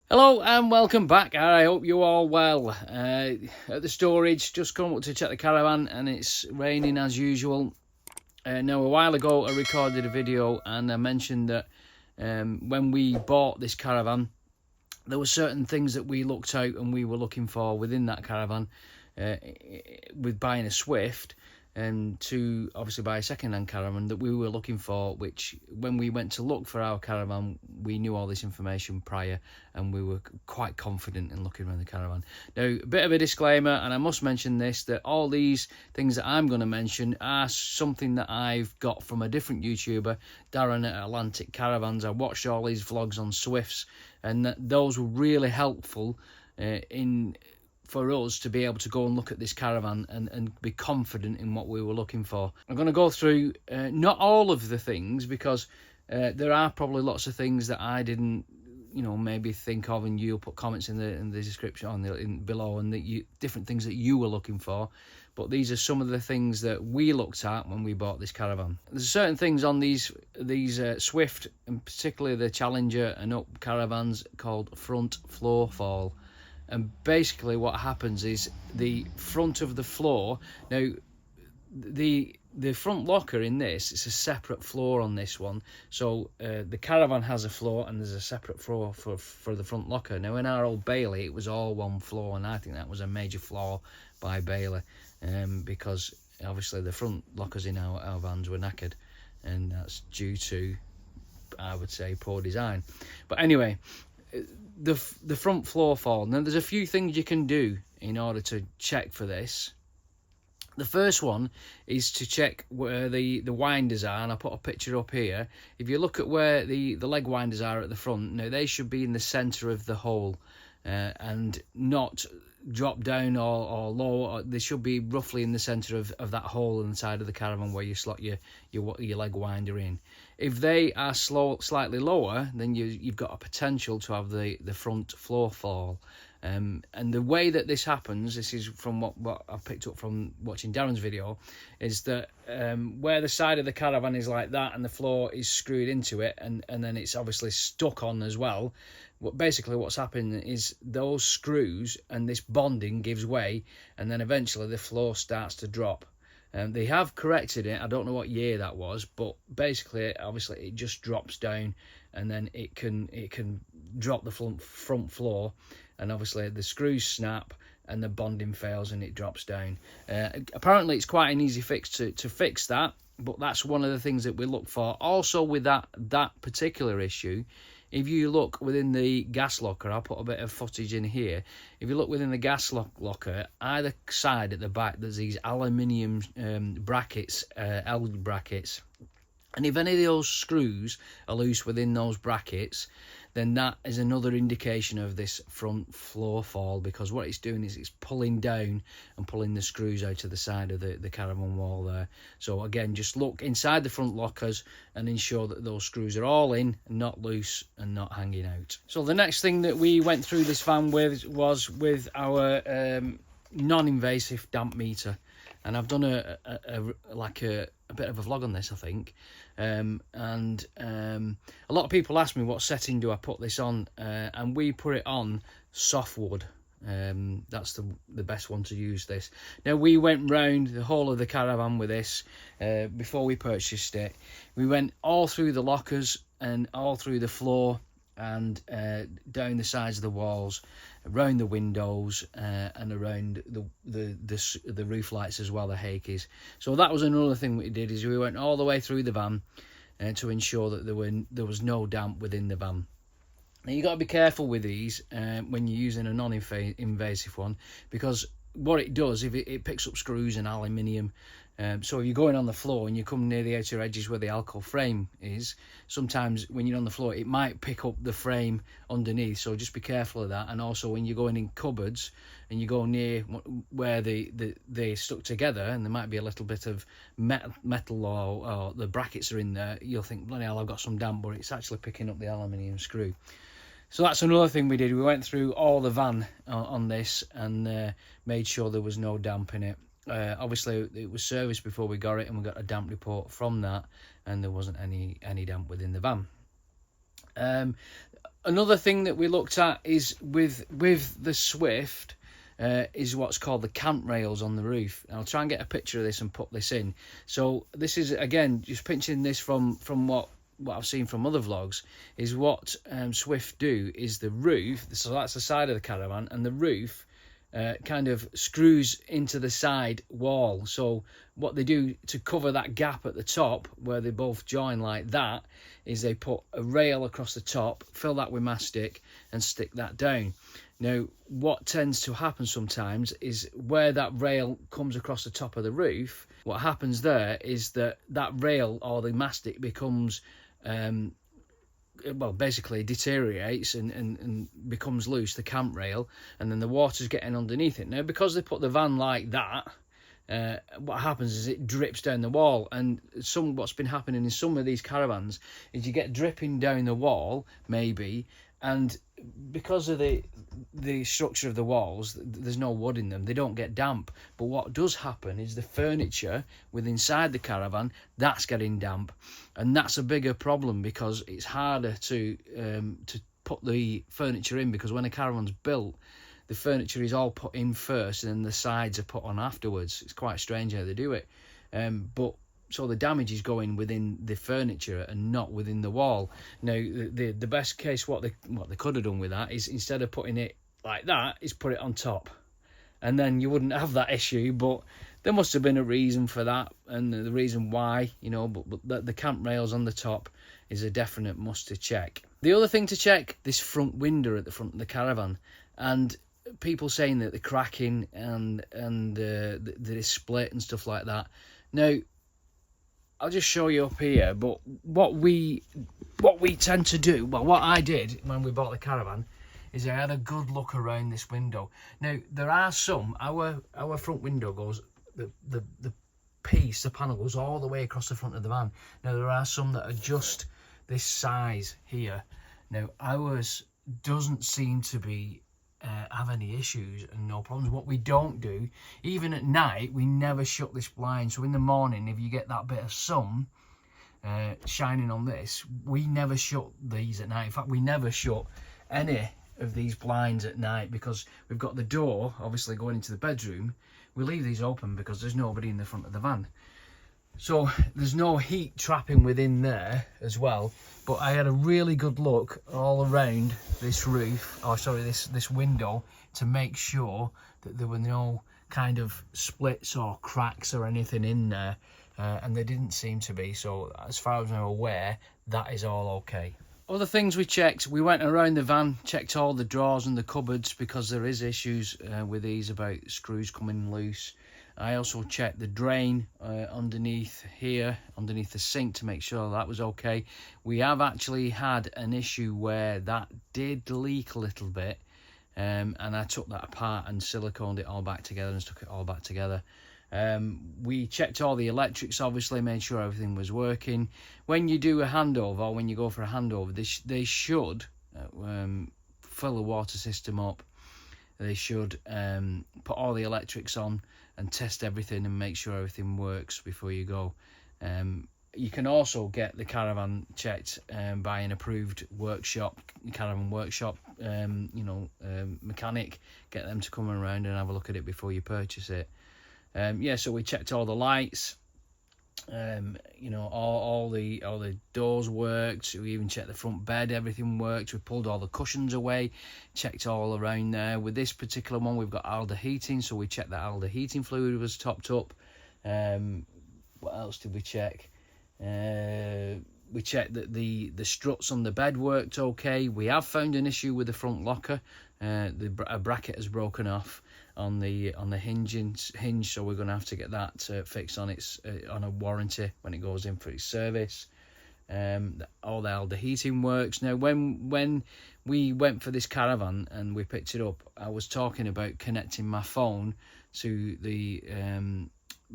Hello and welcome back. I hope you're all well. At the storage, just come up to check the caravan and it's raining as usual. Now a while ago I recorded a video and I mentioned that when we bought this caravan there were certain things that we looked out and we were looking for within that caravan with buying a Swift, and to obviously buy a second-hand caravan that we were looking for, which when we went to look for our caravan we knew all this information prior and we were quite confident in looking around the caravan. Now, a bit of a disclaimer, and I must mention this, that all these things that I'm going to mention are something that I've got from a different YouTuber, Darren at Atlantic Caravans. I watched all his vlogs on Swifts and those were really helpful for us to be able to go and look at this caravan and be confident in what we were looking for. I'm going to go through not all of the things, because there are probably lots of things that I didn't, maybe think of, and you'll put comments in the description below, and different things that you were looking for. But these are some of the things that we looked at when we bought this caravan. There's certain things on these Swift, and particularly the Challenger and Up caravans, called front floor fall. And basically what happens is the front of the floor, now the front locker in this, it's a separate floor on this one. So the caravan has a floor and there's a separate floor for the front locker. Now in our old Bailey it was all one floor, and I think that was a major flaw by Bailey, because obviously the front lockers in our vans were knackered, and that's due to, I would say, poor design. But anyway, the front floor fall. Now there's a few things you can do in order to check for this. The first one is to check where the winders are, and I put a picture up here. If you look at where the leg winders are at the front, now they should be in the centre of the hole, and not drop down or low. They should be roughly in the centre of that hole in the side of the caravan where you slot your leg winder in. If they are slightly lower, then you've got a potential to have the front floor fall. And the way that this happens, this is from what I picked up from watching Darren's video, is that where the side of the caravan is like that and the floor is screwed into it, and then it's obviously stuck on as well. Basically what's happening is those screws and this bonding gives way, and then eventually the floor starts to drop. They have corrected it. I don't know what year that was, but basically, obviously, it just drops down, and then it can drop the front floor, and obviously the screws snap and the bonding fails and it drops down. Apparently, it's quite an easy fix to fix that, but that's one of the things that we look for. Also, with that particular issue, if you look within the gas locker, I'll put a bit of footage in here. If you look within the gas locker, either side at the back, there's these aluminium brackets, L brackets. And if any of those screws are loose within those brackets, then that is another indication of this front floor fall, because what it's doing is it's pulling down and pulling the screws out of the side of the caravan wall there. So again, just look inside the front lockers and ensure that those screws are all in, not loose and not hanging out. So the next thing that we went through this van with was with our non-invasive damp meter. And I've done a bit of a vlog on this, I think. A lot of people ask me what setting do I put this on, and we put it on softwood. That's the best one to use this. Now, we went round the whole of the caravan with this before we purchased it. We went all through the lockers and all through the floor and down the sides of the walls, around the windows, and around the roof lights as well, the hakies. So that was another thing we did, is we went all the way through the van to ensure that there was no damp within the van. Now, you got to be careful with these when you're using a non-invasive one, because what it does, if it picks up screws and aluminium. So if you're going on the floor and you come near the outer edges where the alcohol frame is, sometimes when you're on the floor it might pick up the frame underneath, so just be careful of that. And also when you're going in cupboards and you go near where they're stuck together and there might be a little bit of metal or the brackets are in there, you'll think, bloody hell, I've got some damp, but it's actually picking up the aluminium screw. So that's another thing we did. We went through all the van on this and made sure there was no damp in it. Obviously it was serviced before we got it, and we got a damp report from that, and there wasn't any damp within the van. Another thing that we looked at is with the Swift is what's called the camp rails on the roof. I'll try and get a picture of this and put this in. So this is, again, just pinching this from what I've seen from other vlogs, is what Swift do is the roof, so that's the side of the caravan, and the roof kind of screws into the side wall. So what they do to cover that gap at the top where they both join like that is they put a rail across the top, fill that with mastic and stick that down. Now what tends to happen sometimes is where that rail comes across the top of the roof, what happens there is that rail or the mastic becomes well, basically deteriorates and becomes loose, the camp rail, and then the water's getting underneath it. Now, because they put the van like that, what happens is it drips down the wall, and what's been happening in some of these caravans is you get dripping down the wall, maybe, and because of the structure of the walls, there's no wood in them, they don't get damp. But what does happen is the furniture inside the caravan, that's getting damp, and that's a bigger problem because it's harder to put the furniture in, because when a caravan's built, the furniture is all put in first and then the sides are put on afterwards. It's quite strange how they do it, but so the damage is going within the furniture and not within the wall. Now, the best case, what they could have done with that is, instead of putting it like that, is put it on top, and then you wouldn't have that issue. But there must have been a reason for that, and the reason why, you know. But the camp rails on the top is a definite must to check. The other thing to check, this front window at the front of the caravan, and people saying that the cracking and the split and stuff like that. Now, I'll just show you up here, but what we tend to do, well, what I did when we bought the caravan, is I had a good look around this window. Now, there are some, our front window goes, the panel goes all the way across the front of the van. Now, there are some that are just this size here. Now, ours doesn't seem to be have any issues and no problems. What we don't do, even at night, we never shut this blind. So in the morning, if you get that bit of sun shining on this, we never shut these at night. In fact, we never shut any of these blinds at night, because we've got the door obviously going into the bedroom. We leave these open because there's nobody in the front of the van, so there's no heat trapping within there as well. But I had a really good look all around this roof, or sorry, this window, to make sure that there were no kind of splits or cracks or anything in there, and there didn't seem to be. So as far as I'm aware, that is all okay. Other things we checked, we went around the van, checked all the drawers and the cupboards, because there is issues with these about screws coming loose. I also checked the drain underneath here, underneath the sink, to make sure that was okay. We have actually had an issue where that did leak a little bit, and I took that apart and siliconed it all back together and stuck it all back together. We checked all the electrics, obviously, made sure everything was working. When you do a handover, or when you go for a handover, they should fill the water system up. They should put all the electrics on and test everything and make sure everything works before you go. You can also get the caravan checked by an approved workshop, caravan workshop, mechanic. Get them to come around and have a look at it before you purchase it. Yeah, so we checked all the lights. All the doors worked. We even checked the front bed, everything worked. We pulled all the cushions away, checked all around there. With this particular one, we've got Alder heating, so we checked that Alder heating fluid was topped up. What else did we check? We checked that the struts on the bed worked okay. We have found an issue with the front locker. A bracket has broken off on the hinge, so we're going to have to get that fixed on a warranty when it goes in for its service. All the Alder heating works. Now, when we went for this caravan and we picked it up, I was talking about connecting my phone to the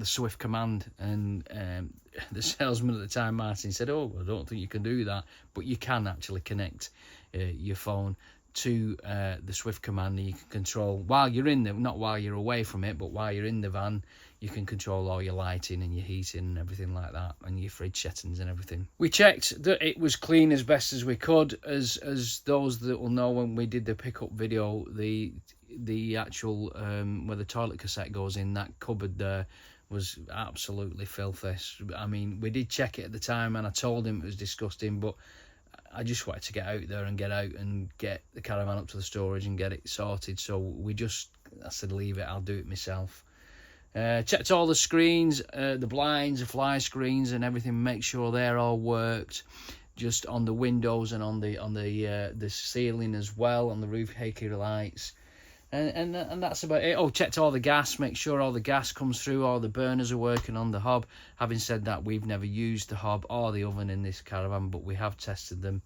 Swift command, and the salesman at the time, Martin, said, "Oh, I don't think you can do that," but you can actually connect your phone to the Swift command, and you can control while you're in the, not while you're away from it, but while you're in the van, you can control all your lighting and your heating and everything like that, and your fridge settings and everything. We checked that it was clean as best as we could. As those that will know, when we did the pickup video, the actual where the toilet cassette goes in, that cupboard there was absolutely filthy. I mean, we did check it at the time, and I told him it was disgusting, but I just wanted to get out there and get the caravan up to the storage and get it sorted. So I said, leave it, I'll do it myself. Checked all the screens, the blinds, the fly screens and everything, make sure they're all worked. Just on the windows and on the ceiling as well, on the roof Haiku lights. And that's about it. Oh, checked all the gas, make sure all the gas comes through, all the burners are working on the hob. Having said that, we've never used the hob or the oven in this caravan, but we have tested them.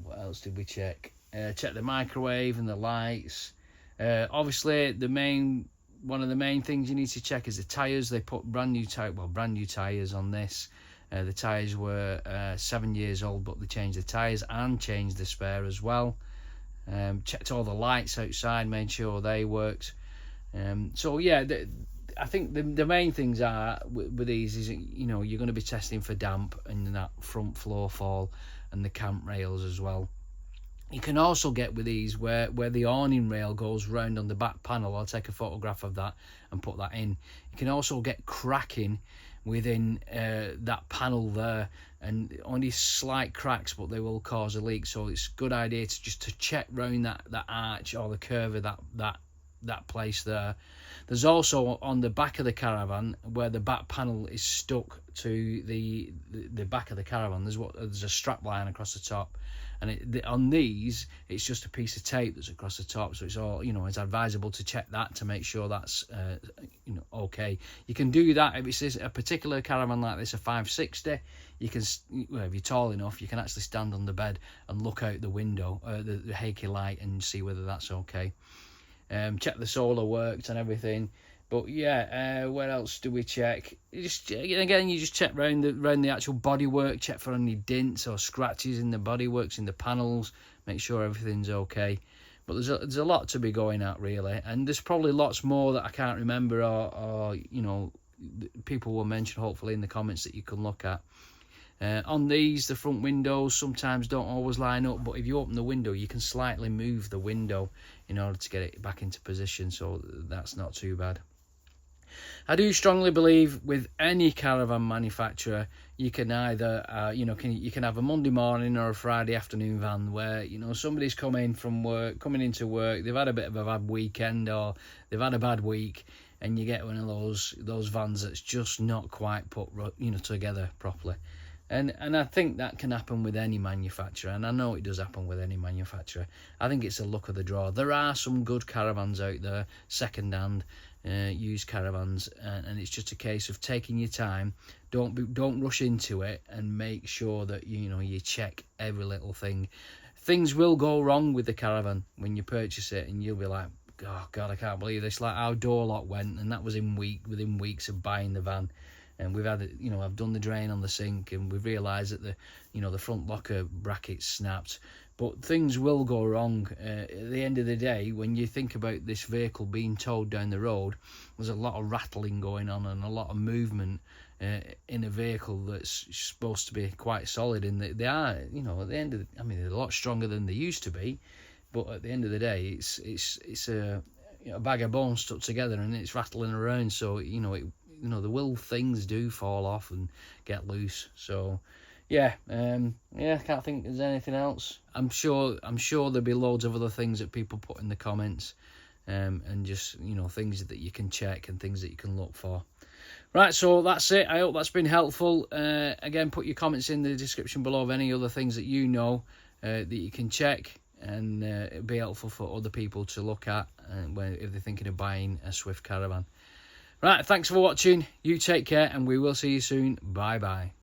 What else did we check? Check the microwave and the lights. Obviously, one of the main things you need to check is the tyres. They put brand new tyres on this. The tyres were 7 years old, but they changed the tyres and changed the spare as well. Checked all the lights outside, made sure they worked. So yeah, I think the main things are with these is, you know, you're going to be testing for damp and that front floor fall and the camp rails as well. You can also get with these where the awning rail goes round on the back panel. I'll take a photograph of that and put that in. You can also get cracking within that panel there, and only slight cracks, but they will cause a leak. So it's a good idea to check round that arch or the curve of that place there. There's also on the back of the caravan where the back panel is stuck to the back of the caravan. There's a strap line across the top, and on these it's just a piece of tape that's across the top. So it's all, you know, it's advisable to check that to make sure that's you know, okay. You can do that if it's a particular caravan like this, a 560. You can, well, if you're tall enough, you can actually stand on the bed and look out the window, the Haiku light, and see whether that's okay. Check the solar worked and everything. But yeah, what else do we check? You just check round the actual bodywork, check for any dents or scratches in the bodyworks, in the panels, make sure everything's okay. But there's a lot to be going at, really, and there's probably lots more that I can't remember, or you know, people will mention hopefully in the comments that you can look at. On these, the front windows sometimes don't always line up, but if you open the window, you can slightly move the window in order to get it back into position, so that's not too bad. I do strongly believe with any caravan manufacturer, you can either, you can have a Monday morning or a Friday afternoon van where, you know, somebody's coming into work, they've had a bit of a bad weekend or they've had a bad week, and you get one of those vans that's just not quite put, you know, together properly. And I think that can happen with any manufacturer, and I know it does happen with any manufacturer. I think it's a luck of the draw. There are some good caravans out there, second-hand, used caravans, and it's just a case of taking your time. Don't rush into it, and make sure that you check every little thing. Things will go wrong with the caravan when you purchase it, and you'll be like, oh God, I can't believe this. Like our door lock went, and that was within weeks of buying the van. And we've had, I've done the drain on the sink, and we've realised that the front locker bracket snapped. But things will go wrong. At the end of the day, when you think about this vehicle being towed down the road, there's a lot of rattling going on and a lot of movement in a vehicle that's supposed to be quite solid. And they are, at the end of they're a lot stronger than they used to be. But at the end of the day, it's a bag of bones stuck together, and it's rattling around. So things do fall off and get loose. So I can't think there's anything else. I'm sure there'll be loads of other things that people put in the comments, and just things that you can check and things that you can look for. Right, so that's it. I hope that's been helpful. Again, put your comments in the description below of any other things that that you can check, and it'll be helpful for other people to look at if they're thinking of buying a Swift caravan. Right, thanks for watching. You take care, and we will see you soon. Bye bye.